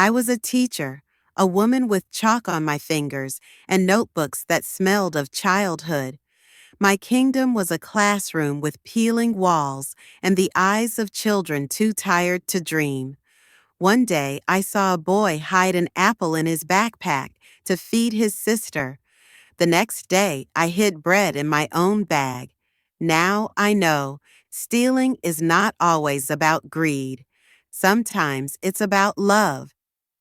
I was a teacher, a woman with chalk on my fingers and notebooks that smelled of childhood. My kingdom was a classroom with peeling walls and the eyes of children too tired to dream. One day, I saw a boy hide an apple in his backpack to feed his sister. The next day, I hid bread in my own bag. Now I know stealing is not always about greed. Sometimes it's about love.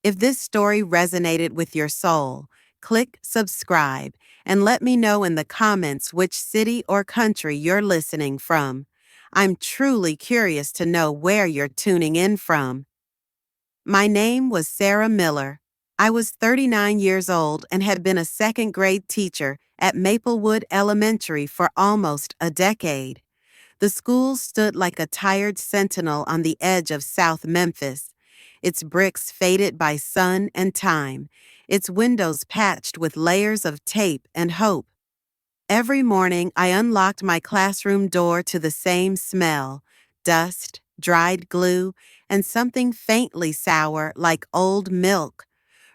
If this story resonated with your soul, click subscribe and let me know in the comments which city or country you're listening from. I'm truly curious to know where you're tuning in from. My name was Sarah Miller. I was 39 years old and had been a second grade teacher at Maplewood Elementary for almost a decade. The school stood like a tired sentinel on the edge of South Memphis, its bricks faded by sun and time, its windows patched with layers of tape and hope. Every morning, I unlocked my classroom door to the same smell: dust, dried glue, and something faintly sour like old milk.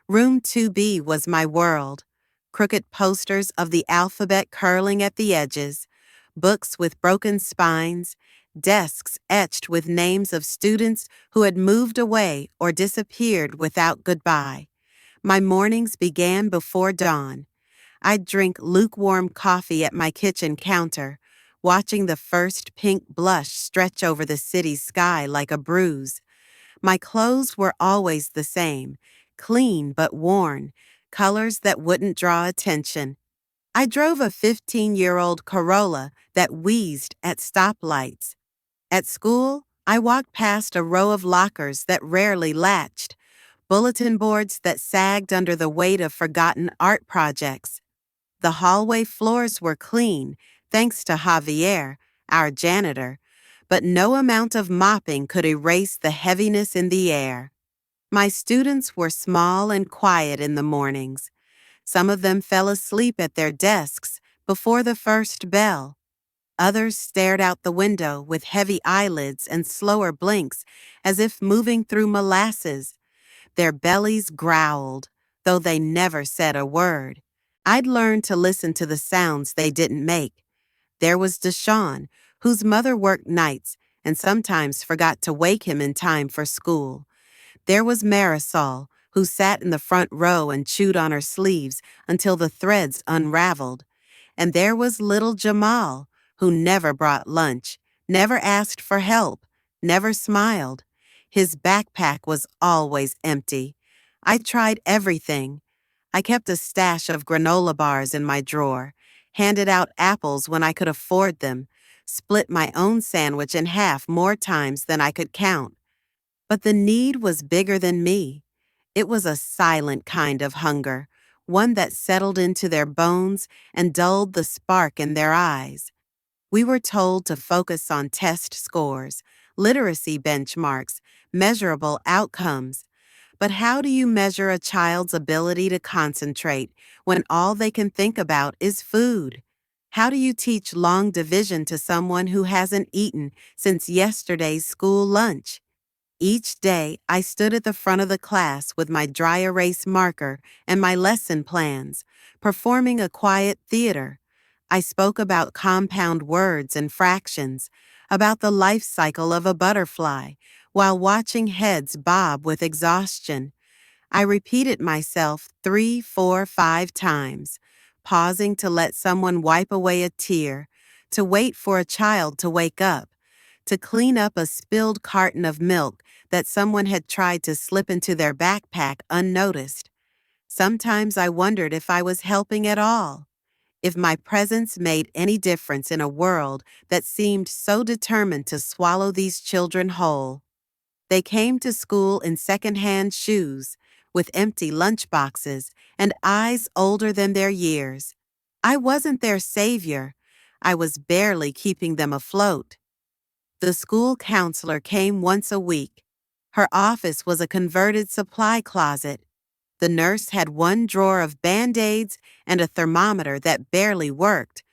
Room 2B was my world. Crooked posters of the alphabet curling at the edges, books with broken spines, desks etched with names of students who had moved away or disappeared without goodbye. My mornings began before dawn. I'd drink lukewarm coffee at my kitchen counter, watching the first pink blush stretch over the city's sky like a bruise. My clothes were always the same, clean but worn, colors that wouldn't draw attention. I drove a 15-year-old Corolla that wheezed at stoplights. At school, I walked past a row of lockers that rarely latched, bulletin boards that sagged under the weight of forgotten art projects. The hallway floors were clean, thanks to Javier, our janitor, but no amount of mopping could erase the heaviness in the air. My students were small and quiet in the mornings. Some of them fell asleep at their desks before the first bell. Others stared out the window with heavy eyelids and slower blinks, as if moving through molasses. Their bellies growled, though they never said a word. I'd learned to listen to the sounds they didn't make. There was Deshaun, whose mother worked nights and sometimes forgot to wake him in time for school. There was Marisol, who sat in the front row and chewed on her sleeves until the threads unraveled. And there was little Jamal, who never brought lunch, never asked for help, never smiled. His backpack was always empty. I tried everything. I kept a stash of granola bars in my drawer, handed out apples when I could afford them, split my own sandwich in half more times than I could count. But the need was bigger than me. It was a silent kind of hunger, one that settled into their bones and dulled the spark in their eyes. We were told to focus on test scores, literacy benchmarks, measurable outcomes. But how do you measure a child's ability to concentrate when all they can think about is food? How do you teach long division to someone who hasn't eaten since yesterday's school lunch? Each day, I stood at the front of the class with my dry erase marker and my lesson plans, performing a quiet theater. I spoke about compound words and fractions, about the life cycle of a butterfly, while watching heads bob with exhaustion. I repeated myself 3, 4, 5 times, pausing to let someone wipe away a tear, to wait for a child to wake up, to clean up a spilled carton of milk that someone had tried to slip into their backpack unnoticed. Sometimes I wondered if I was helping at all, if my presence made any difference in a world that seemed so determined to swallow these children whole. They came to school in second-hand shoes, with empty lunchboxes and eyes older than their years. I wasn't their savior. I was barely keeping them afloat. The school counselor came once a week. Her office was a converted supply closet. The nurse had one drawer of Band-Aids and a thermometer that barely worked.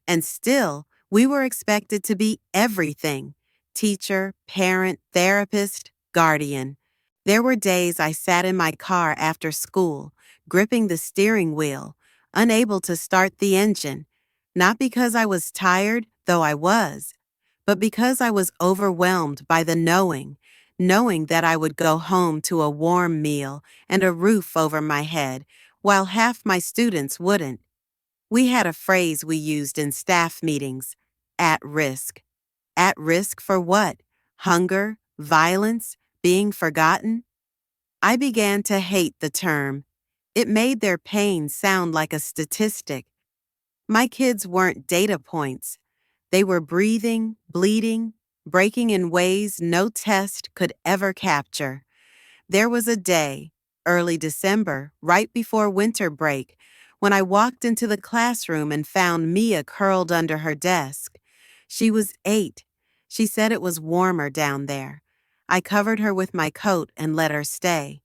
And still, we were expected to be everything: teacher, parent, therapist, guardian. There were days I sat in my car after school, gripping the steering wheel, unable to start the engine, not because I was tired, though I was, but because I was overwhelmed by the knowing that I would go home to a warm meal and a roof over my head, while half my students wouldn't. We had a phrase we used in staff meetings: at risk. At risk for what? Hunger? Violence? Being forgotten? I began to hate the term. It made their pain sound like a statistic. My kids weren't data points. They were breathing, bleeding, breaking in ways no test could ever capture. There was a day, early December, right before winter break, when I walked into the classroom and found Mia curled under her desk. She was 8. She said it was warmer down there. I covered her with my coat and let her stay.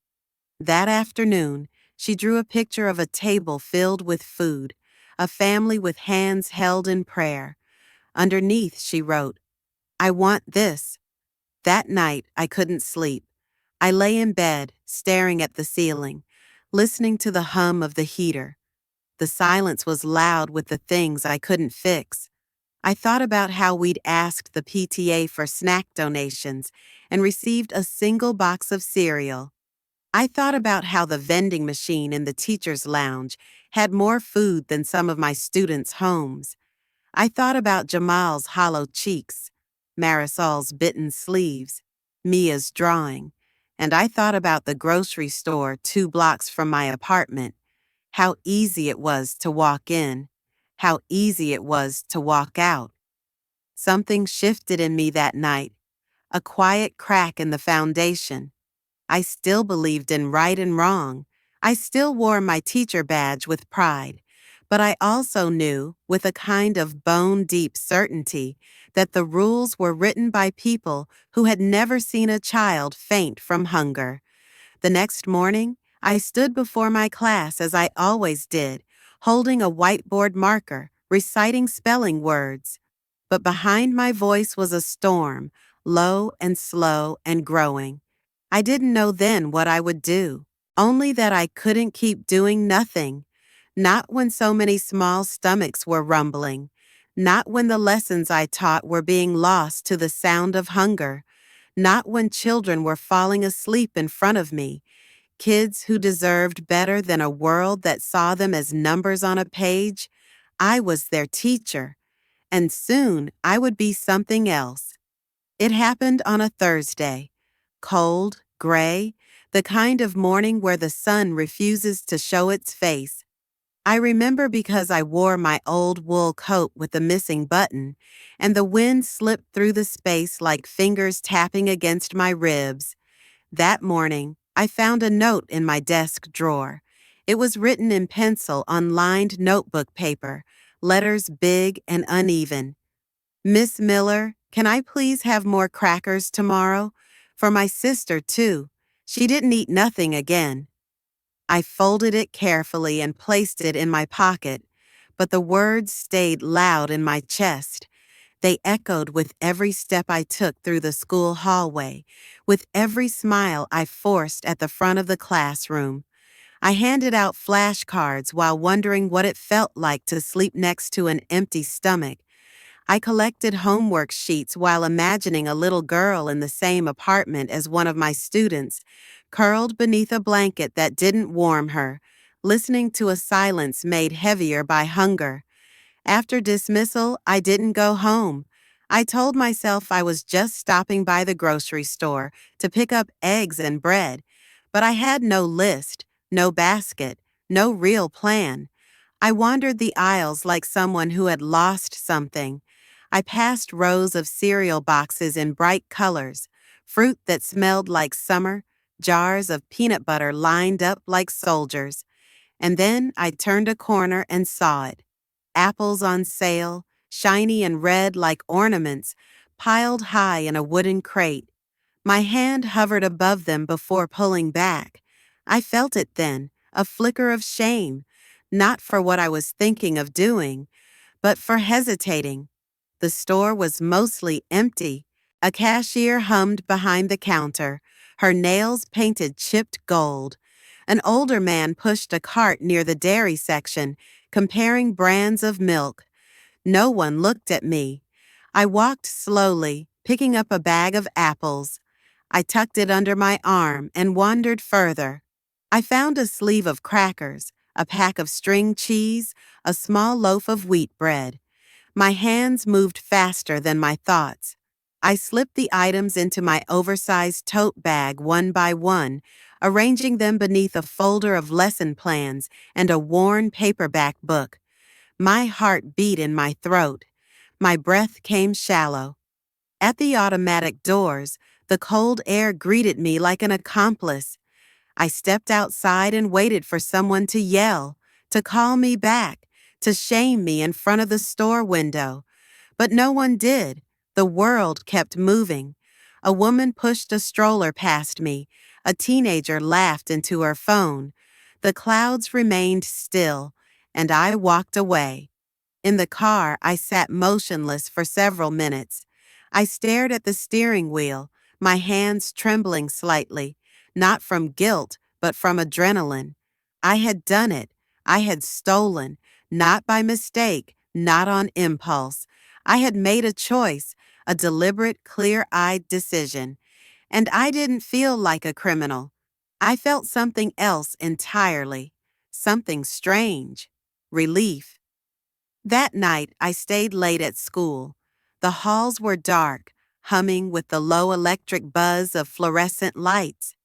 That afternoon, she drew a picture of a table filled with food, a family with hands held in prayer. Underneath, she wrote, "I want this." That night, I couldn't sleep. I lay in bed, staring at the ceiling, listening to the hum of the heater. The silence was loud with the things I couldn't fix. I thought about how we'd asked the PTA for snack donations and received a single box of cereal. I thought about how the vending machine in the teacher's lounge had more food than some of my students' homes. I thought about Jamal's hollow cheeks, Marisol's bitten sleeves, Mia's drawing, and I thought about the grocery store 2 blocks from my apartment, how easy it was to walk in, how easy it was to walk out. Something shifted in me that night, a quiet crack in the foundation. I still believed in right and wrong. I still wore my teacher badge with pride. But I also knew, with a kind of bone-deep certainty, that the rules were written by people who had never seen a child faint from hunger. The next morning, I stood before my class as I always did, holding a whiteboard marker, reciting spelling words. But behind my voice was a storm, low and slow and growing. I didn't know then what I would do, only that I couldn't keep doing nothing. Not when so many small stomachs were rumbling. Not when the lessons I taught were being lost to the sound of hunger. Not when children were falling asleep in front of me. Kids who deserved better than a world that saw them as numbers on a page. I was their teacher, and soon I would be something else. It happened on a Thursday. Cold, gray, the kind of morning where the sun refuses to show its face. I remember because I wore my old wool coat with the missing button, and the wind slipped through the space like fingers tapping against my ribs. That morning, I found a note in my desk drawer. It was written in pencil on lined notebook paper, letters big and uneven. "Miss Miller, can I please have more crackers tomorrow? For my sister, too. She didn't eat nothing again." I folded it carefully and placed it in my pocket, but the words stayed loud in my chest. They echoed with every step I took through the school hallway, with every smile I forced at the front of the classroom. I handed out flashcards while wondering what it felt like to sleep next to an empty stomach. I collected homework sheets while imagining a little girl in the same apartment as one of my students, curled beneath a blanket that didn't warm her, listening to a silence made heavier by hunger. After dismissal, I didn't go home. I told myself I was just stopping by the grocery store to pick up eggs and bread, but I had no list, no basket, no real plan. I wandered the aisles like someone who had lost something. I passed rows of cereal boxes in bright colors, fruit that smelled like summer, jars of peanut butter lined up like soldiers. And then I turned a corner and saw it. Apples on sale, shiny and red like ornaments, piled high in a wooden crate. My hand hovered above them before pulling back. I felt it then, a flicker of shame, not for what I was thinking of doing, but for hesitating. The store was mostly empty. A cashier hummed behind the counter, her nails painted chipped gold. An older man pushed a cart near the dairy section, comparing brands of milk. No one looked at me. I walked slowly, picking up a bag of apples. I tucked it under my arm and wandered further. I found a sleeve of crackers, a pack of string cheese, a small loaf of wheat bread. My hands moved faster than my thoughts. I slipped the items into my oversized tote bag one by one, arranging them beneath a folder of lesson plans and a worn paperback book. My heart beat in my throat. My breath came shallow. At the automatic doors, the cold air greeted me like an accomplice. I stepped outside and waited for someone to yell, to call me back, to shame me in front of the store window. But no one did. The world kept moving. A woman pushed a stroller past me. A teenager laughed into her phone. The clouds remained still, and I walked away. In the car, I sat motionless for several minutes. I stared at the steering wheel, my hands trembling slightly, not from guilt, but from adrenaline. I had done it. I had stolen, not by mistake, not on impulse. I had made a choice, a deliberate, clear-eyed decision. And I didn't feel like a criminal. I felt something else entirely, something strange, relief. That night, I stayed late at school. The halls were dark, humming with the low electric buzz of fluorescent lights.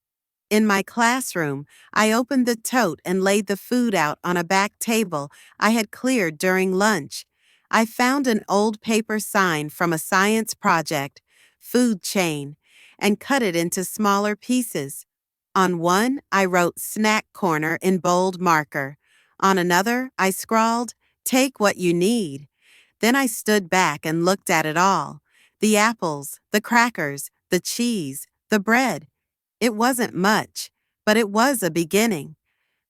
In my classroom, I opened the tote and laid the food out on a back table I had cleared during lunch. I found an old paper sign from a science project, food chain, and cut it into smaller pieces. On one, I wrote snack corner in bold marker. On another, I scrawled, take what you need. Then I stood back and looked at it all. The apples, the crackers, the cheese, the bread. It wasn't much, but it was a beginning.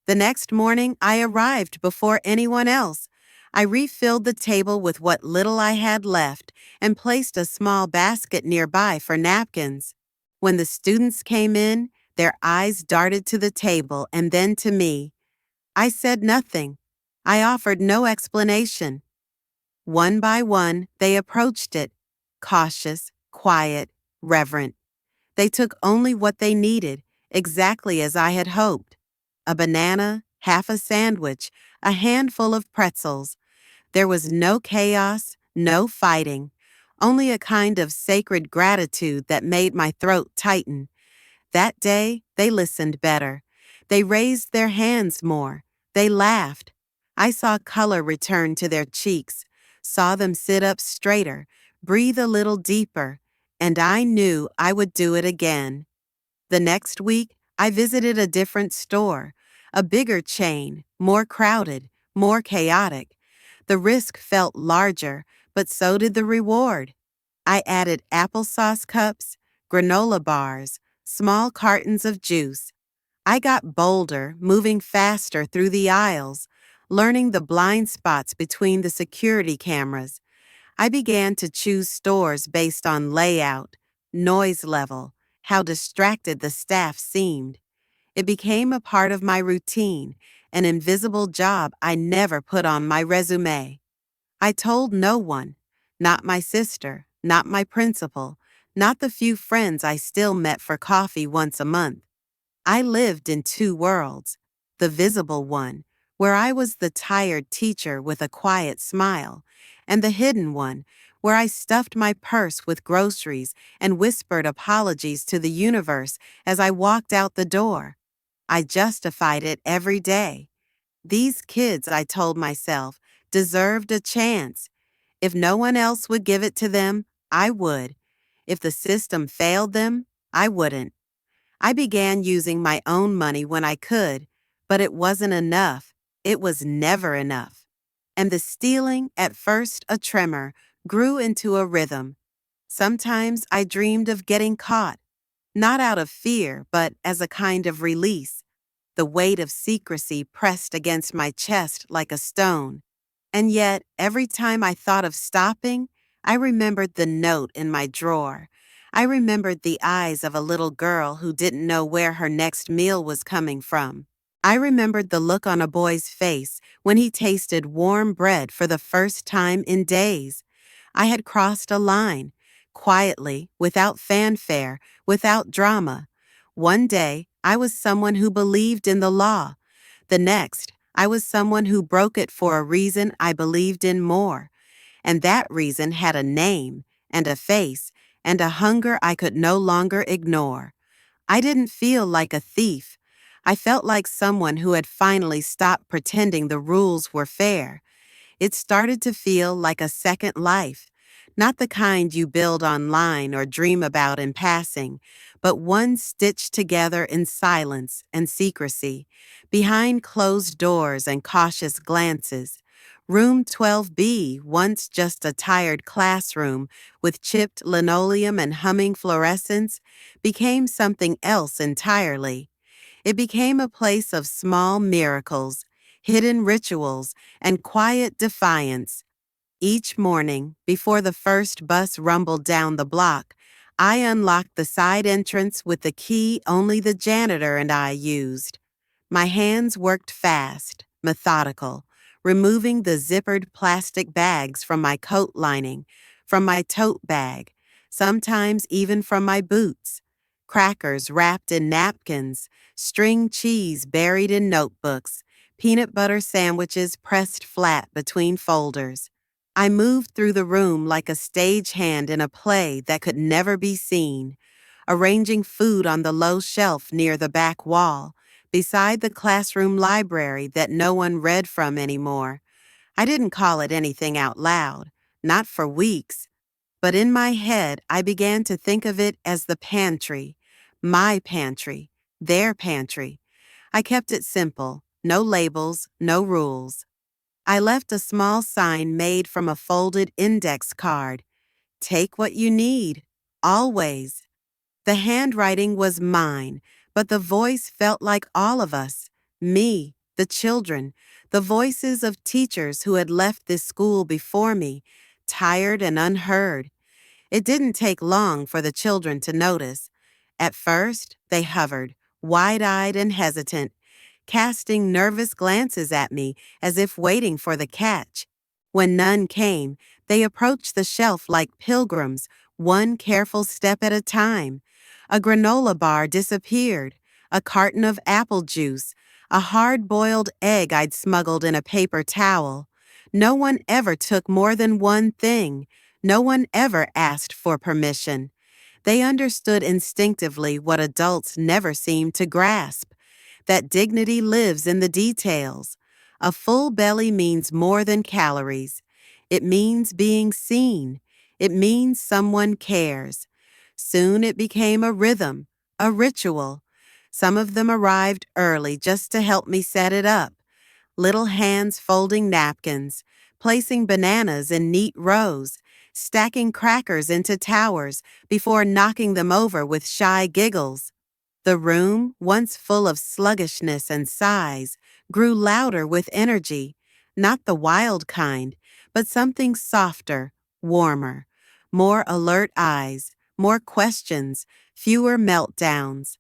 The next morning, I arrived before anyone else. I refilled the table with what little I had left and placed a small basket nearby for napkins. When the students came in, their eyes darted to the table and then to me. I said nothing. I offered no explanation. One by one, they approached it, cautious, quiet, reverent. They took only what they needed, exactly as I had hoped. A banana, half a sandwich, a handful of pretzels. There was no chaos, no fighting, only a kind of sacred gratitude that made my throat tighten. That day, they listened better. They raised their hands more. They laughed. I saw color return to their cheeks, saw them sit up straighter, breathe a little deeper, and I knew I would do it again. The next week, I visited a different store, a bigger chain, more crowded, more chaotic. The risk felt larger, but so did the reward. I added applesauce cups, granola bars, small cartons of juice. I got bolder, moving faster through the aisles, learning the blind spots between the security cameras. I began to choose stores based on layout, noise level, how distracted the staff seemed. It became a part of my routine, an invisible job I never put on my resume. I told no one, not my sister, not my principal, not the few friends I still met for coffee once a month. I lived in two worlds, the visible one, where I was the tired teacher with a quiet smile, and the hidden one, where I stuffed my purse with groceries and whispered apologies to the universe as I walked out the door. I justified it every day. These kids, I told myself, deserved a chance. If no one else would give it to them, I would. If the system failed them, I wouldn't. I began using my own money when I could, but it wasn't enough. It was never enough. And the stealing, at first a tremor, grew into a rhythm. Sometimes I dreamed of getting caught, not out of fear, but as a kind of release. The weight of secrecy pressed against my chest like a stone. And yet, every time I thought of stopping, I remembered the note in my drawer. I remembered the eyes of a little girl who didn't know where her next meal was coming from. I remembered the look on a boy's face when he tasted warm bread for the first time in days. I had crossed a line, quietly, without fanfare, without drama. One day, I was someone who believed in the law. The next, I was someone who broke it for a reason I believed in more. And that reason had a name, and a face, and a hunger I could no longer ignore. I didn't feel like a thief. I felt like someone who had finally stopped pretending the rules were fair. It started to feel like a second life, not the kind you build online or dream about in passing, but one stitched together in silence and secrecy, behind closed doors and cautious glances. Room 12B, once just a tired classroom with chipped linoleum and humming fluorescents, became something else entirely. It became a place of small miracles, hidden rituals, and quiet defiance. Each morning, before the first bus rumbled down the block, I unlocked the side entrance with the key only the janitor and I used. My hands worked fast, methodical, removing the zippered plastic bags from my coat lining, from my tote bag, sometimes even from my boots. Crackers wrapped in napkins, string cheese buried in notebooks, peanut butter sandwiches pressed flat between folders. I moved through the room like a stagehand in a play that could never be seen, arranging food on the low shelf near the back wall, beside the classroom library that no one read from anymore. I didn't call it anything out loud, not for weeks, but in my head I began to think of it as the pantry, my pantry, their pantry. I kept it simple, no labels, no rules. I left a small sign made from a folded index card. Take what you need, always. The handwriting was mine, but the voice felt like all of us, me, the children, the voices of teachers who had left this school before me, tired and unheard. It didn't take long for the children to notice. At first, they hovered, wide-eyed and hesitant, casting nervous glances at me as if waiting for the catch. When none came, they approached the shelf like pilgrims, one careful step at a time. A granola bar disappeared, a carton of apple juice, a hard-boiled egg I'd smuggled in a paper towel. No one ever took more than one thing. No one ever asked for permission. They understood instinctively what adults never seem to grasp, that dignity lives in the details. A full belly means more than calories. It means being seen. It means someone cares. Soon it became a rhythm, a ritual. Some of them arrived early just to help me set it up. Little hands folding napkins, placing bananas in neat rows, stacking crackers into towers before knocking them over with shy giggles. The room, once full of sluggishness and sighs, grew louder with energy, not the wild kind, but something softer, warmer, more alert eyes, more questions, fewer meltdowns.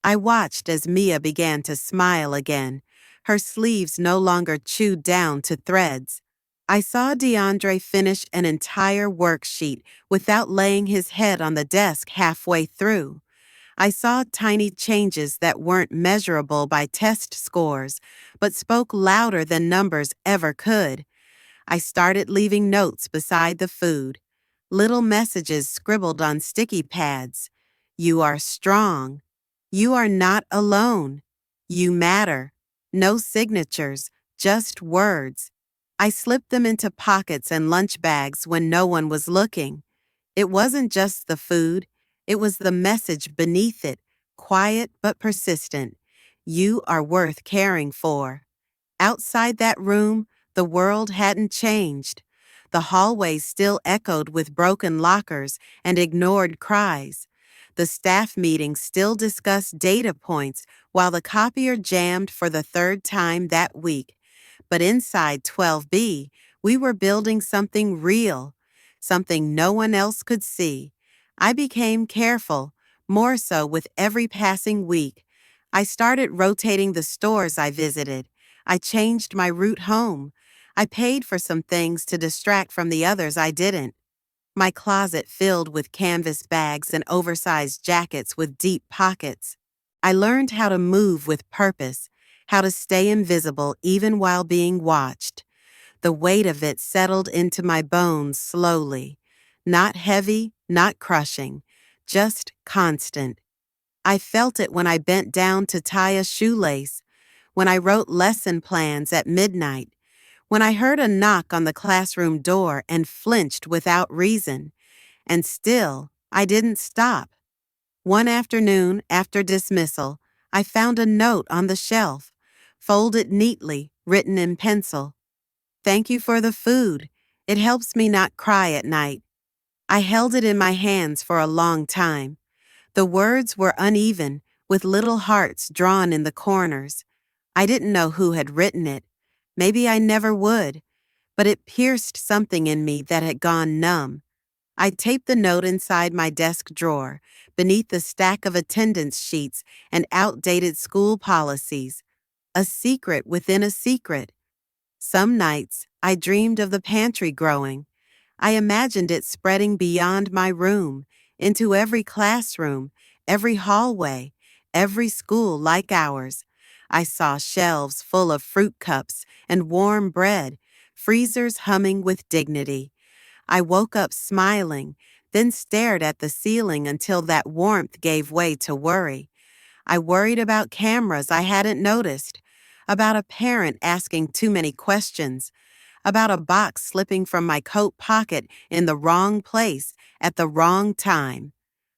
I watched as Mia began to smile again, her sleeves no longer chewed down to threads. I saw DeAndre finish an entire worksheet without laying his head on the desk halfway through. I saw tiny changes that weren't measurable by test scores, but spoke louder than numbers ever could. I started leaving notes beside the food, little messages scribbled on sticky pads. You are strong. You are not alone. You matter. No signatures, just words. I slipped them into pockets and lunch bags when no one was looking. It wasn't just the food, it was the message beneath it, quiet but persistent. You are worth caring for. Outside that room, the world hadn't changed. The hallways still echoed with broken lockers and ignored cries. The staff meeting still discussed data points while the copier jammed for the third time that week. But inside 12B, we were building something real, something no one else could see. I became careful, more so with every passing week. I started rotating the stores I visited. I changed my route home. I paid for some things to distract from the others I didn't. My closet filled with canvas bags and oversized jackets with deep pockets. I learned how to move with purpose, how to stay invisible even while being watched. The weight of it settled into my bones slowly. Not heavy, not crushing, just constant. I felt it when I bent down to tie a shoelace, when I wrote lesson plans at midnight, when I heard a knock on the classroom door and flinched without reason. And still, I didn't stop. One afternoon, after dismissal, I found a note on the shelf, folded neatly, written in pencil. "Thank you for the food. It helps me not cry at night." I held it in my hands for a long time. The words were uneven, with little hearts drawn in the corners. I didn't know who had written it. Maybe I never would, but it pierced something in me that had gone numb. I taped the note inside my desk drawer, beneath the stack of attendance sheets and outdated school policies. A secret within a secret. Some nights, I dreamed of the pantry growing. I imagined it spreading beyond my room, into every classroom, every hallway, every school like ours. I saw shelves full of fruit cups and warm bread, freezers humming with dignity. I woke up smiling, then stared at the ceiling until that warmth gave way to worry. I worried about cameras I hadn't noticed, about a parent asking too many questions, about a box slipping from my coat pocket in the wrong place at the wrong time.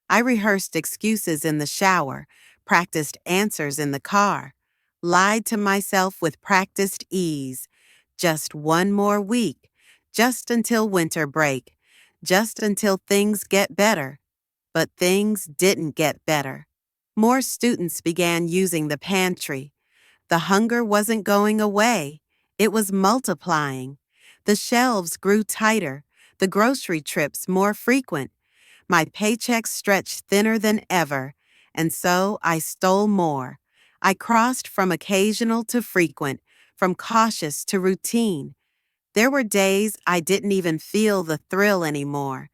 I rehearsed excuses in the shower, practiced answers in the car, lied to myself with practiced ease. Just one more week, just until winter break, just until things get better. But things didn't get better. More students began using the pantry. The hunger wasn't going away. It was multiplying. The shelves grew tighter, the grocery trips more frequent. My paychecks stretched thinner than ever, and so I stole more. I crossed from occasional to frequent, from cautious to routine. There were days I didn't even feel the thrill anymore.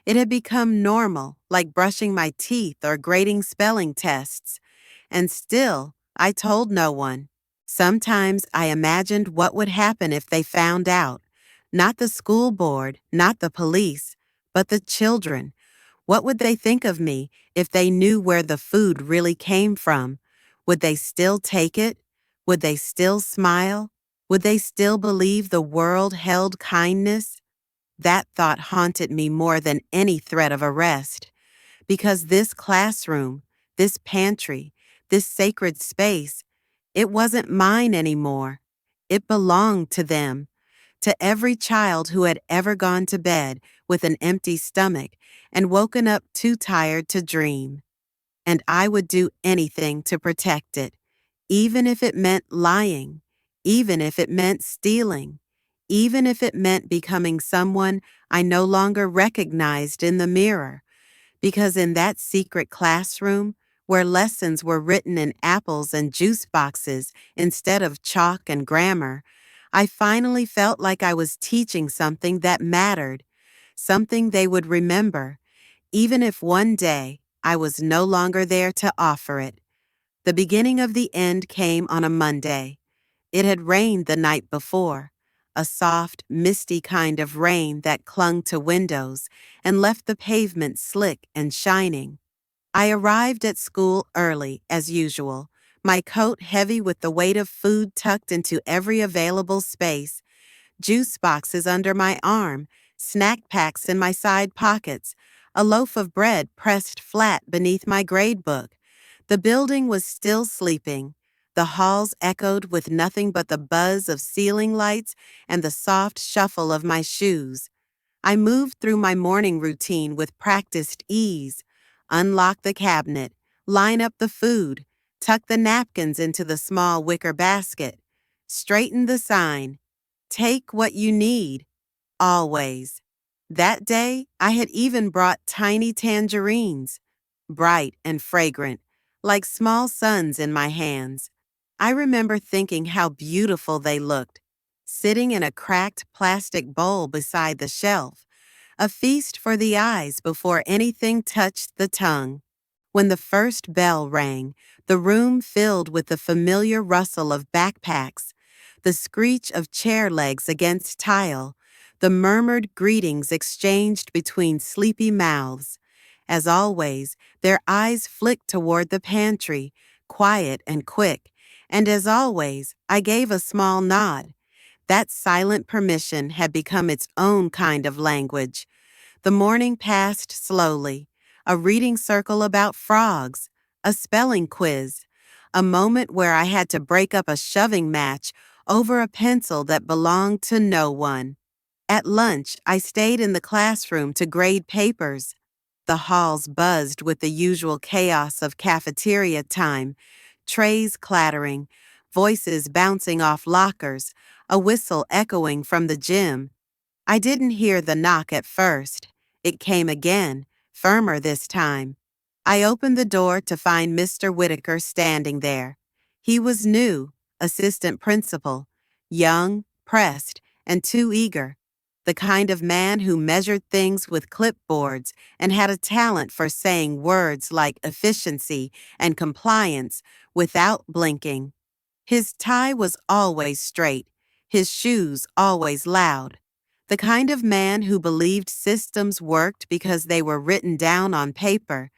It had become normal, like brushing my teeth or grading spelling tests. And still, I told no one. Sometimes I imagined what would happen if they found out. Not the school board, not the police, but the children. What would they think of me if they knew where the food really came from? Would they still take it? Would they still smile? Would they still believe the world held kindness? That thought haunted me more than any threat of arrest. Because this classroom, this pantry, this sacred space, it wasn't mine anymore. It belonged to them, to every child who had ever gone to bed with an empty stomach and woken up too tired to dream. And I would do anything to protect it, even if it meant lying, even if it meant stealing, even if it meant becoming someone I no longer recognized in the mirror. Because in that secret classroom, where lessons were written in apples and juice boxes instead of chalk and grammar, I finally felt like I was teaching something that mattered, something they would remember, even if one day I was no longer there to offer it. The beginning of the end came on a Monday. It had rained the night before, a soft, misty kind of rain that clung to windows and left the pavement slick and shining. I arrived at school early, as usual, my coat heavy with the weight of food tucked into every available space, juice boxes under my arm, snack packs in my side pockets, a loaf of bread pressed flat beneath my grade book. The building was still sleeping. The halls echoed with nothing but the buzz of ceiling lights and the soft shuffle of my shoes. I moved through my morning routine with practiced ease. Unlock the cabinet, line up the food, tuck the napkins into the small wicker basket, straighten the sign. Take what you need, always. That day, I had even brought tiny tangerines, bright and fragrant, like small suns in my hands. I remember thinking how beautiful they looked, sitting in a cracked plastic bowl beside the shelf, a feast for the eyes before anything touched the tongue. When the first bell rang, the room filled with the familiar rustle of backpacks, the screech of chair legs against tile, the murmured greetings exchanged between sleepy mouths. As always, their eyes flicked toward the pantry, quiet and quick, and as always, I gave a small nod. That silent permission had become its own kind of language. The morning passed slowly. A reading circle about frogs, a spelling quiz, a moment where I had to break up a shoving match over a pencil that belonged to no one. At lunch, I stayed in the classroom to grade papers. The halls buzzed with the usual chaos of cafeteria time, trays clattering, voices bouncing off lockers, a whistle echoing from the gym. I didn't hear the knock at first. It came again, firmer this time. I opened the door to find Mr. Whitaker standing there. He was new, assistant principal, young, pressed, and too eager. The kind of man who measured things with clipboards and had a talent for saying words like efficiency and compliance without blinking. His tie was always straight, his shoes always loud. The kind of man who believed systems worked because they were written down on paper.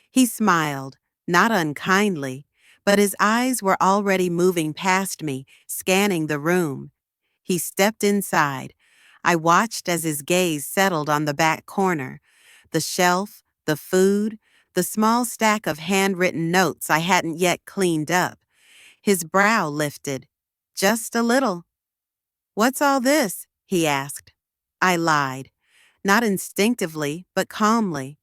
He smiled, not unkindly, but his eyes were already moving past me, scanning the room. He stepped inside. I watched as his gaze settled on the back corner, the shelf, the food, the small stack of handwritten notes I hadn't yet cleaned up. His brow lifted. Just a little. "What's all this?" he asked. I lied. Not instinctively, but calmly.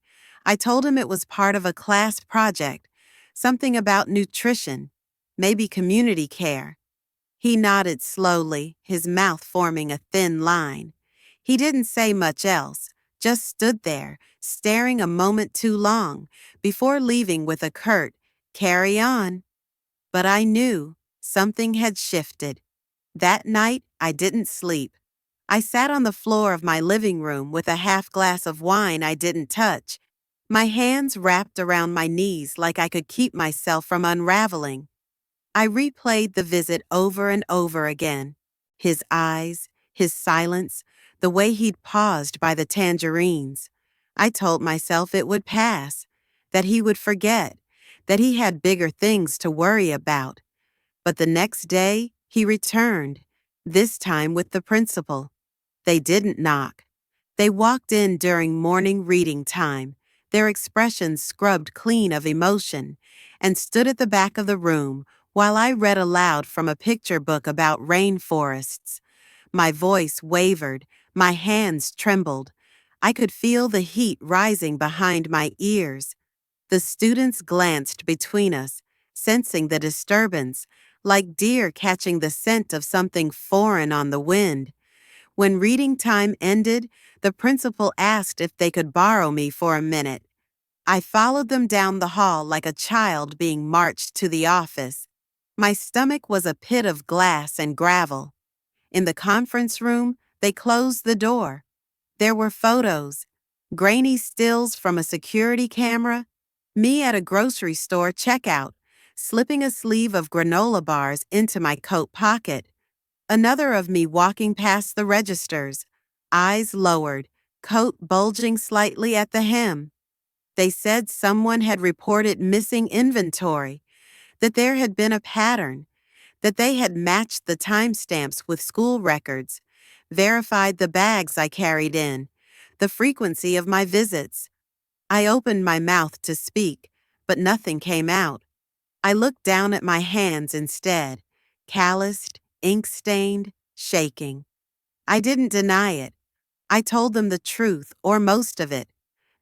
I told him it was part of a class project, something about nutrition, maybe community care. He nodded slowly, his mouth forming a thin line. He didn't say much else, just stood there, staring a moment too long, before leaving with a curt, "Carry on." But I knew something had shifted. That night, I didn't sleep. I sat on the floor of my living room with a half glass of wine I didn't touch, my hands wrapped around my knees like I could keep myself from unraveling. I replayed the visit over and over again. His eyes, his silence, the way he'd paused by the tangerines. I told myself it would pass, that he would forget, that he had bigger things to worry about. But the next day, he returned, this time with the principal. They didn't knock. They walked in during morning reading time, their expressions scrubbed clean of emotion, and stood at the back of the room while I read aloud from a picture book about rainforests. My voice wavered, my hands trembled. I could feel the heat rising behind my ears. The students glanced between us, sensing the disturbance, like deer catching the scent of something foreign on the wind. When reading time ended, the principal asked if they could borrow me for a minute. I followed them down the hall like a child being marched to the office. My stomach was a pit of glass and gravel. In the conference room, they closed the door. There were photos, grainy stills from a security camera, me at a grocery store checkout, slipping a sleeve of granola bars into my coat pocket. Another of me walking past the registers, eyes lowered, coat bulging slightly at the hem. They said someone had reported missing inventory, that there had been a pattern, that they had matched the timestamps with school records, verified the bags I carried in, the frequency of my visits. I opened my mouth to speak, but nothing came out. I looked down at my hands instead, calloused, ink-stained, shaking. I didn't deny it. I told them the truth, or most of it,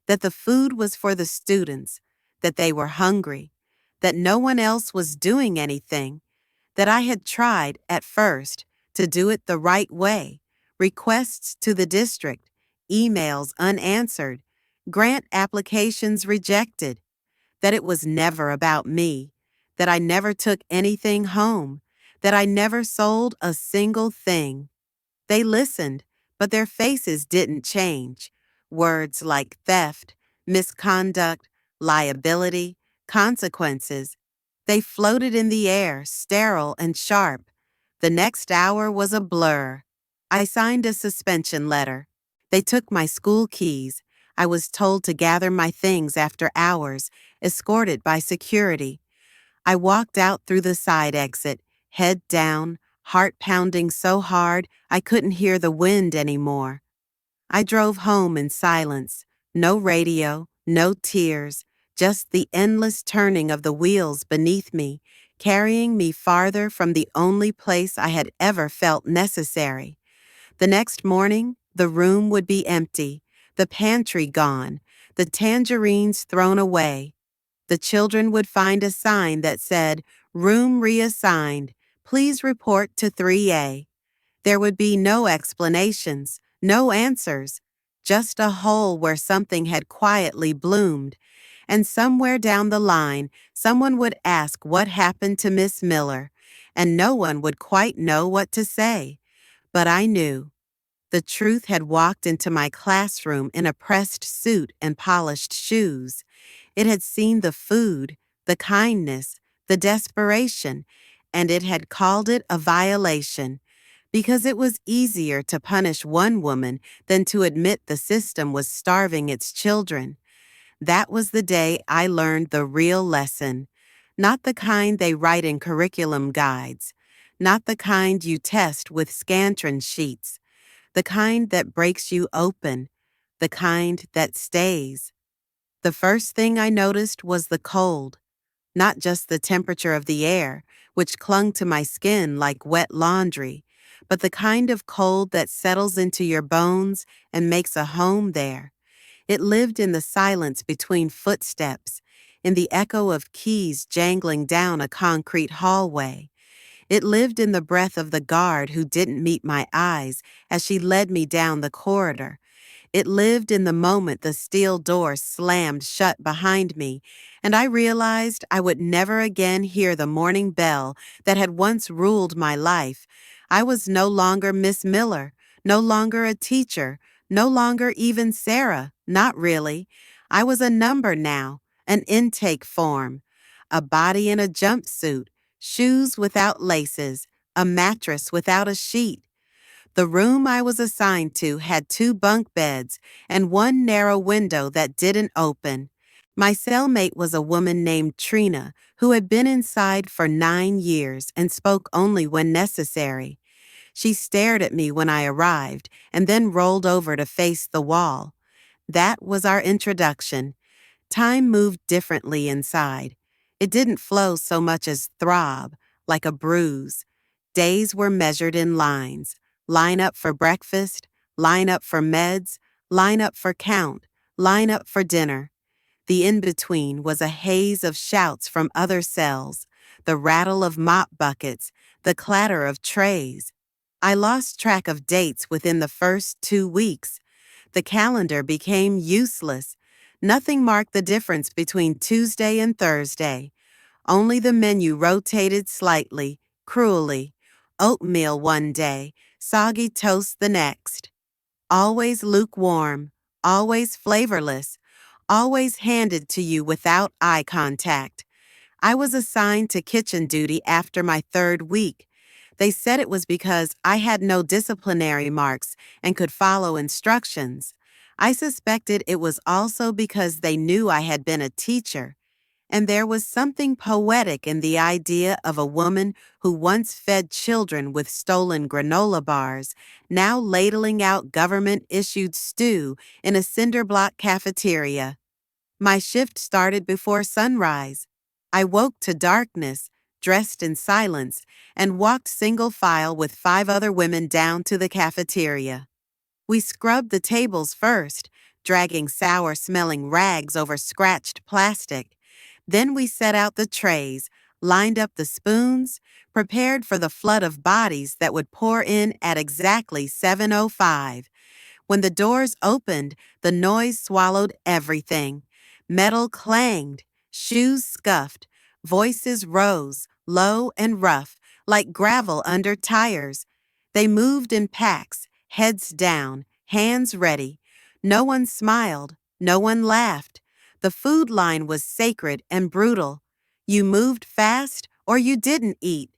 that the food was for the students, that they were hungry, that no one else was doing anything, that I had tried, at first, to do it the right way, requests to the district, emails unanswered, grant applications rejected, that it was never about me, that I never took anything home, that I never sold a single thing. They listened, but their faces didn't change. Words like theft, misconduct, liability, consequences, they floated in the air, sterile and sharp. The next hour was a blur. I signed a suspension letter. They took my school keys. I was told to gather my things after hours, escorted by security. I walked out through the side exit, head down, heart pounding so hard I couldn't hear the wind anymore. I drove home in silence, no radio, no tears, just the endless turning of the wheels beneath me, carrying me farther from the only place I had ever felt necessary. The next morning, the room would be empty, the pantry gone, the tangerines thrown away. The children would find a sign that said, "Room reassigned. Please report to 3A." There would be no explanations, no answers, just a hole where something had quietly bloomed. And somewhere down the line, someone would ask what happened to Miss Miller, and no one would quite know what to say. But I knew. The truth had walked into my classroom in a pressed suit and polished shoes. It had seen the food, the kindness, the desperation, and it had called it a violation because it was easier to punish one woman than to admit the system was starving its children. That was the day I learned the real lesson, not the kind they write in curriculum guides, not the kind you test with Scantron sheets, the kind that breaks you open, the kind that stays. The first thing I noticed was the cold, not just the temperature of the air, which clung to my skin like wet laundry, but the kind of cold that settles into your bones and makes a home there. It lived in the silence between footsteps, in the echo of keys jangling down a concrete hallway. It lived in the breath of the guard who didn't meet my eyes as she led me down the corridor. It lived in the moment the steel door slammed shut behind me, and I realized I would never again hear the morning bell that had once ruled my life. I was no longer Miss Miller, no longer a teacher, no longer even Sarah, not really. I was a number now, an intake form, a body in a jumpsuit, shoes without laces, a mattress without a sheet. The room I was assigned to had 2 bunk beds and one narrow window that didn't open. My cellmate was a woman named Trina, who had been inside for 9 years and spoke only when necessary. She stared at me when I arrived and then rolled over to face the wall. That was our introduction. Time moved differently inside. It didn't flow so much as throb, like a bruise. Days were measured in lines. Line up for breakfast, line up for meds, line up for count, line up for dinner. The in-between was a haze of shouts from other cells, the rattle of mop buckets, the clatter of trays. I lost track of dates within the first 2 weeks. The calendar became useless. Nothing marked the difference between Tuesday and Thursday. Only the menu rotated slightly, cruelly. Oatmeal one day, soggy toast the next. Always lukewarm, always flavorless, always handed to you without eye contact. I was assigned to kitchen duty after my 3rd week. They said it was because I had no disciplinary marks and could follow instructions. I suspected it was also because they knew I had been a teacher. And there was something poetic in the idea of a woman who once fed children with stolen granola bars, now ladling out government-issued stew in a cinder block cafeteria. My shift started before sunrise. I woke to darkness, dressed in silence, and walked single file with 5 other women down to the cafeteria. We scrubbed the tables first, dragging sour-smelling rags over scratched plastic. Then we set out the trays, lined up the spoons, prepared for the flood of bodies that would pour in at exactly 7:05. When the doors opened, the noise swallowed everything. Metal clanged, shoes scuffed, voices rose, low and rough, like gravel under tires. They moved in packs, heads down, hands ready. No one smiled, no one laughed. The food line was sacred and brutal. You moved fast or you didn't eat.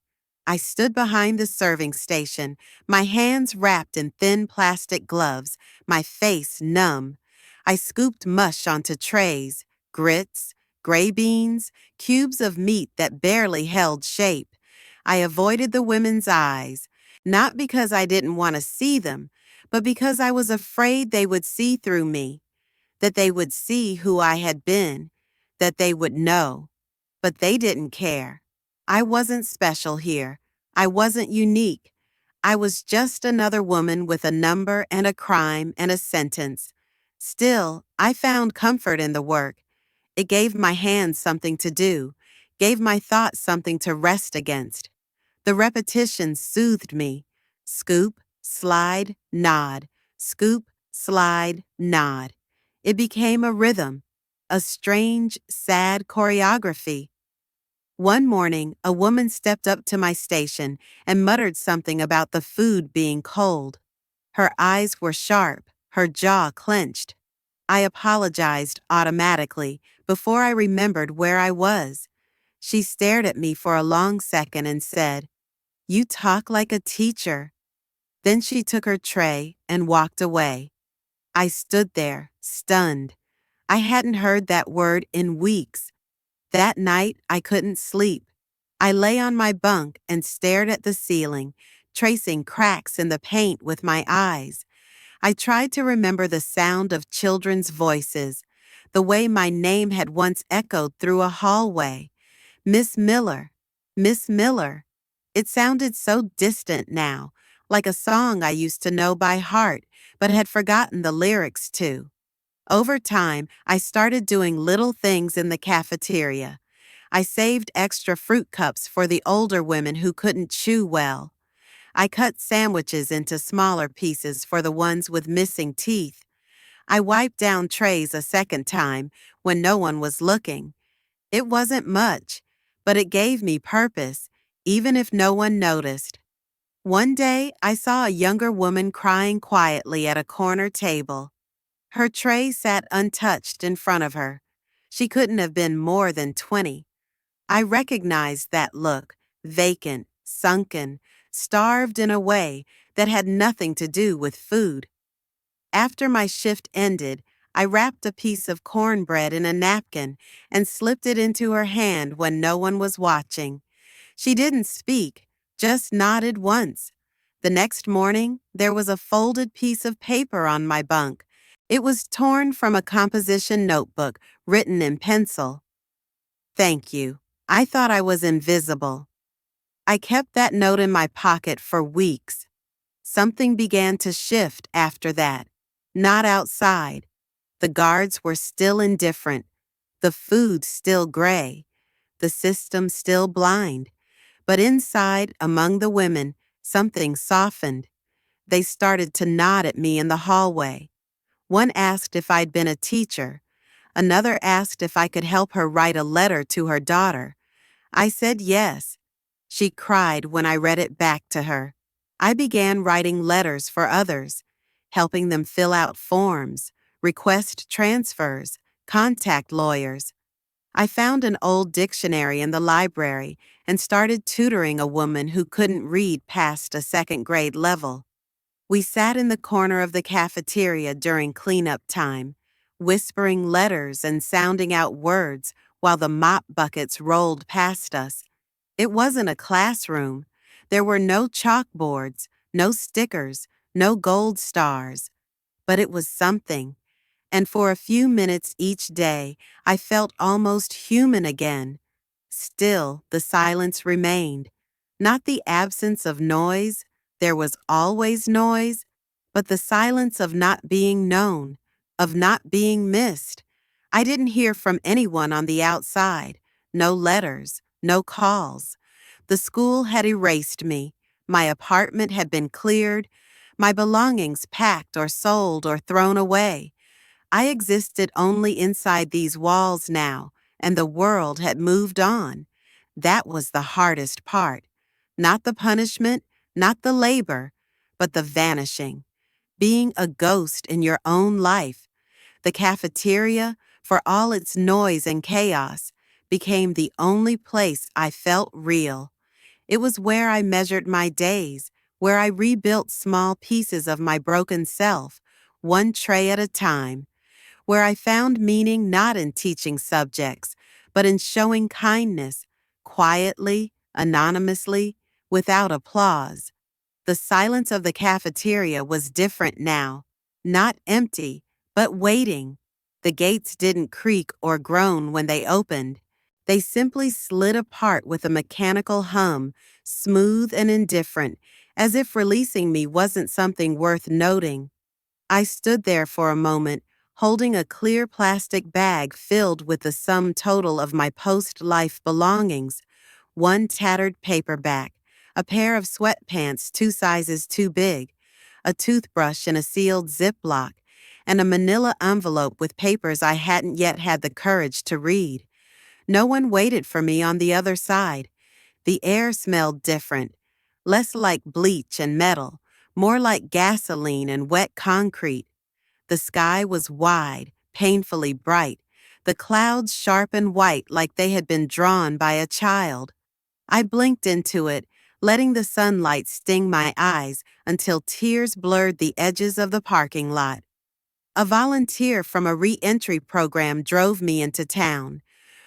I stood behind the serving station, my hands wrapped in thin plastic gloves, my face numb. I scooped mush onto trays, grits, gray beans, cubes of meat that barely held shape. I avoided the women's eyes, not because I didn't want to see them, but because I was afraid they would see through me, that they would see who I had been, that they would know. But they didn't care. I wasn't special here. I wasn't unique. I was just another woman with a number and a crime and a sentence. Still, I found comfort in the work. It gave my hands something to do, gave my thoughts something to rest against. The repetition soothed me. Scoop, slide, nod. Scoop, slide, nod. It became a rhythm, a strange, sad choreography. One morning, a woman stepped up to my station and muttered something about the food being cold. Her eyes were sharp, her jaw clenched. I apologized automatically before I remembered where I was. She stared at me for a long second and said, "You talk like a teacher." Then she took her tray and walked away. I stood there, stunned. I hadn't heard that word in weeks. That night, I couldn't sleep. I lay on my bunk and stared at the ceiling, tracing cracks in the paint with my eyes. I tried to remember the sound of children's voices, the way my name had once echoed through a hallway. Miss Miller, Miss Miller. It sounded so distant now, like a song I used to know by heart, but had forgotten the lyrics to. Over time, I started doing little things in the cafeteria. I saved extra fruit cups for the older women who couldn't chew well. I cut sandwiches into smaller pieces for the ones with missing teeth. I wiped down trays a second time when no one was looking. It wasn't much, but it gave me purpose, even if no one noticed. One day, I saw a younger woman crying quietly at a corner table. Her tray sat untouched in front of her. She couldn't have been more than 20. I recognized that look, vacant, sunken, starved in a way that had nothing to do with food. After my shift ended, I wrapped a piece of cornbread in a napkin and slipped it into her hand when no one was watching. She didn't speak, just nodded once. The next morning, there was a folded piece of paper on my bunk. It was torn from a composition notebook written in pencil. "Thank you. I thought I was invisible." I kept that note in my pocket for weeks. Something began to shift after that. Not outside. The guards were still indifferent. The food still gray. The system still blind. But inside, among the women, something softened. They started to nod at me in the hallway. One asked if I'd been a teacher. Another asked if I could help her write a letter to her daughter. I said yes. She cried when I read it back to her. I began writing letters for others, helping them fill out forms, request transfers, contact lawyers. I found an old dictionary in the library and started tutoring a woman who couldn't read past a second-grade level. We sat in the corner of the cafeteria during cleanup time, whispering letters and sounding out words while the mop buckets rolled past us. It wasn't a classroom. There were no chalkboards, no stickers, no gold stars. But it was something. And for a few minutes each day, I felt almost human again. Still, the silence remained. Not the absence of noise, there was always noise, but the silence of not being known, of not being missed. I didn't hear from anyone on the outside. No letters, no calls. The school had erased me. My apartment had been cleared. my belongings packed or sold or thrown away. I existed only inside these walls now, and the world had moved on. That was the hardest part. Not the punishment, not the labor, but the vanishing. Being a ghost in your own life. The cafeteria, for all its noise and chaos, became the only place I felt real. It was where I measured my days, where I rebuilt small pieces of my broken self, one tray at a time, where I found meaning not in teaching subjects, but in showing kindness, quietly, anonymously, without applause. The silence of the cafeteria was different now, not empty, but waiting. The gates didn't creak or groan when they opened. They simply slid apart with a mechanical hum, smooth and indifferent, as if releasing me wasn't something worth noting. I stood there for a moment, holding a clear plastic bag filled with the sum total of my post-life belongings, one tattered paperback, a pair of sweatpants 2 sizes too big, a toothbrush in a sealed Ziploc, and a manila envelope with papers I hadn't yet had the courage to read. No one waited for me on the other side. The air smelled different, less like bleach and metal, more like gasoline and wet concrete. The sky was wide, painfully bright, the clouds sharp and white like they had been drawn by a child. I blinked into it, letting the sunlight sting my eyes until tears blurred the edges of the parking lot. A volunteer from a re-entry program drove me into town.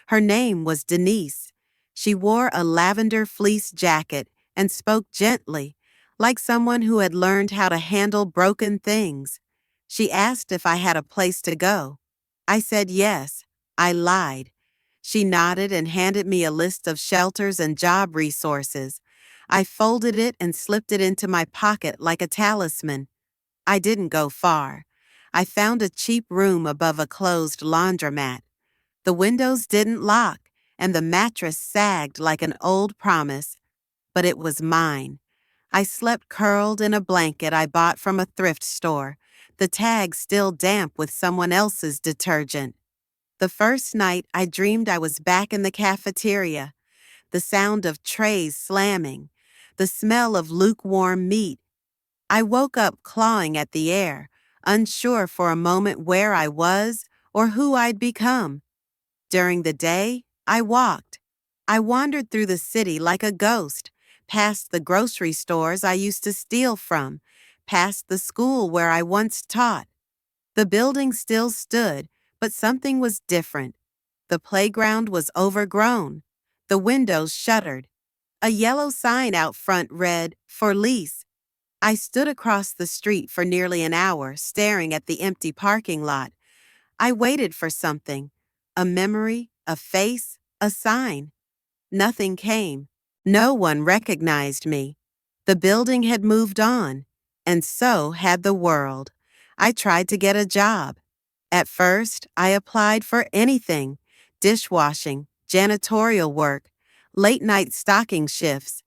Her name was Denise. She wore a lavender fleece jacket and spoke gently, like someone who had learned how to handle broken things. She asked if I had a place to go. I said yes. I lied. She nodded and handed me a list of shelters and job resources. I folded it and slipped it into my pocket like a talisman. I didn't go far. I found a cheap room above a closed laundromat. The windows didn't lock, and the mattress sagged like an old promise, but it was mine. I slept curled in a blanket I bought from a thrift store, the tag still damp with someone else's detergent. The first night, I dreamed I was back in the cafeteria, the sound of trays slamming, the smell of lukewarm meat. I woke up clawing at the air, unsure for a moment where I was or who I'd become. During the day, I walked. I wandered through the city like a ghost, past the grocery stores I used to steal from, past the school where I once taught. The building still stood, but something was different. The playground was overgrown. The windows shuttered. A yellow sign out front read, "For lease." I stood across the street for nearly an hour, staring at the empty parking lot. I waited for something. A memory, a face, a sign. Nothing came. No one recognized me. The building had moved on, and so had the world. I tried to get a job. At first, I applied for anything: dishwashing, janitorial work, late-night stocking shifts.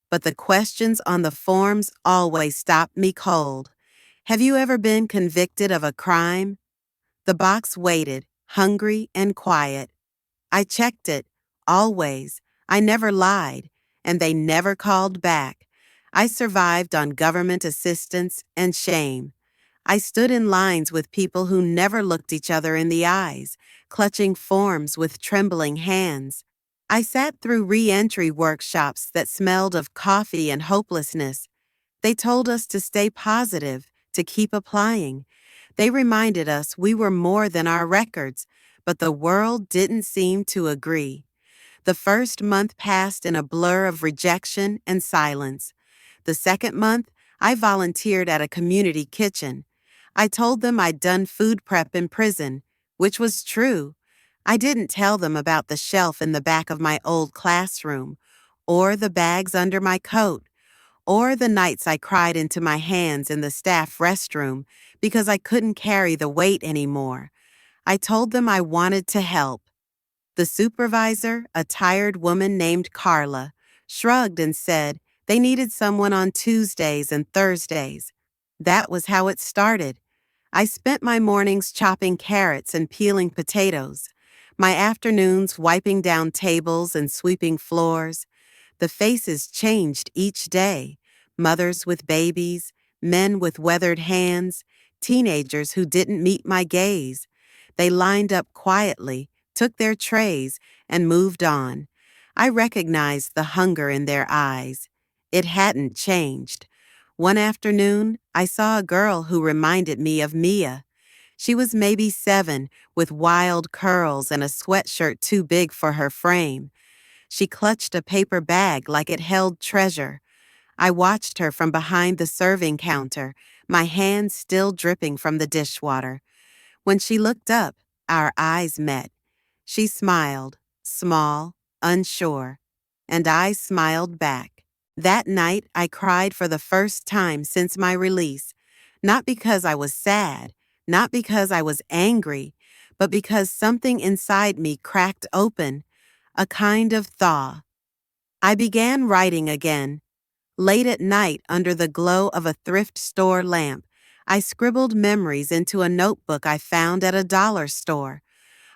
But the questions on the forms always stopped me cold. Have you ever been convicted of a crime? The box waited, hungry and quiet. I checked it, always. I never lied, and they never called back. I survived on government assistance and shame. I stood in lines with people who never looked each other in the eyes, clutching forms with trembling hands. I sat through re-entry workshops that smelled of coffee and hopelessness. They told us to stay positive, to keep applying. They reminded us we were more than our records, but the world didn't seem to agree. The first month passed in a blur of rejection and silence. The second month, I volunteered at a community kitchen. I told them I'd done food prep in prison, which was true. I didn't tell them about the shelf in the back of my old classroom, or the bags under my coat, or the nights I cried into my hands in the staff restroom because I couldn't carry the weight anymore. I told them I wanted to help. The supervisor, a tired woman named Carla, shrugged and said they needed someone on Tuesdays and Thursdays. That was how it started. I spent my mornings chopping carrots and peeling potatoes, my afternoons wiping down tables and sweeping floors. The faces changed each day: mothers with babies, men with weathered hands, teenagers who didn't meet my gaze. They lined up quietly, took their trays, and moved on. I recognized the hunger in their eyes. It hadn't changed. One afternoon, I saw a girl who reminded me of Mia. She was maybe 7, with wild curls and a sweatshirt too big for her frame. She clutched a paper bag like it held treasure. I watched her from behind the serving counter, my hands still dripping from the dishwater. When she looked up, our eyes met. She smiled, small, unsure, and I smiled back. That night, I cried for the first time since my release, not because I was sad, not because I was angry, but because something inside me cracked open, a kind of thaw. I began writing again. Late at night, under the glow of a thrift store lamp, I scribbled memories into a notebook I found at a dollar store.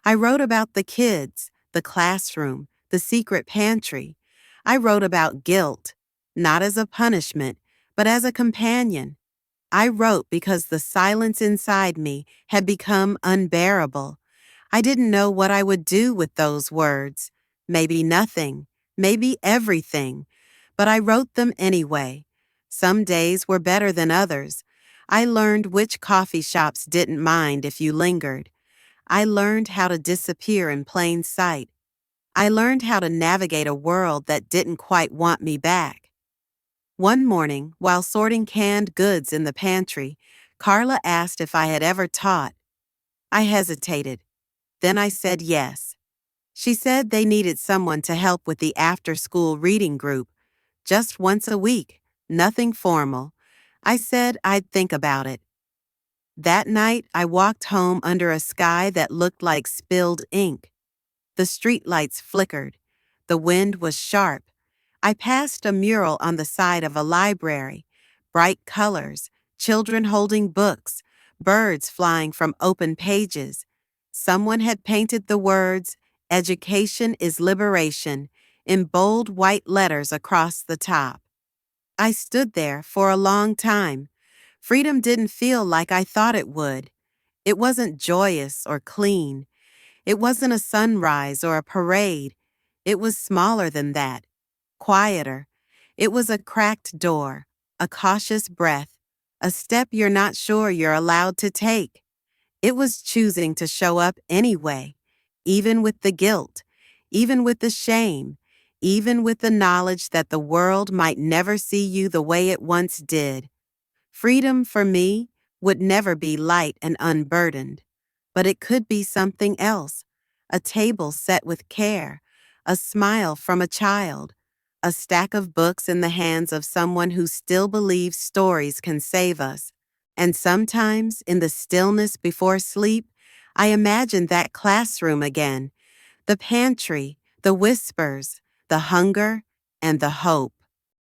I wrote about the kids, the classroom, the secret pantry. I wrote about guilt, not as a punishment, but as a companion. I wrote because the silence inside me had become unbearable. I didn't know what I would do with those words. Maybe nothing, maybe everything. But I wrote them anyway. Some days were better than others. I learned which coffee shops didn't mind if you lingered. I learned how to disappear in plain sight. I learned how to navigate a world that didn't quite want me back. One morning, while sorting canned goods in the pantry, Carla asked if I had ever taught. I hesitated. Then I said yes. She said they needed someone to help with the after-school reading group, just once a week, nothing formal. I said I'd think about it. That night, I walked home under a sky that looked like spilled ink. The streetlights flickered. The wind was sharp. I passed a mural on the side of a library. Bright colors, children holding books, birds flying from open pages. Someone had painted the words, "Education is liberation," in bold white letters across the top. I stood there for a long time. Freedom didn't feel like I thought it would. It wasn't joyous or clean. It wasn't a sunrise or a parade. It was smaller than that, quieter. It was a cracked door, a cautious breath, a step you're not sure you're allowed to take. It was choosing to show up anyway, even with the guilt, even with the shame, even with the knowledge that the world might never see you the way it once did. Freedom for me would never be light and unburdened, but it could be something else: a table set with care, a smile from a child, a stack of books in the hands of someone who still believes stories can save us. And sometimes, in the stillness before sleep, I imagine that classroom again, the pantry, the whispers, the hunger, and the hope.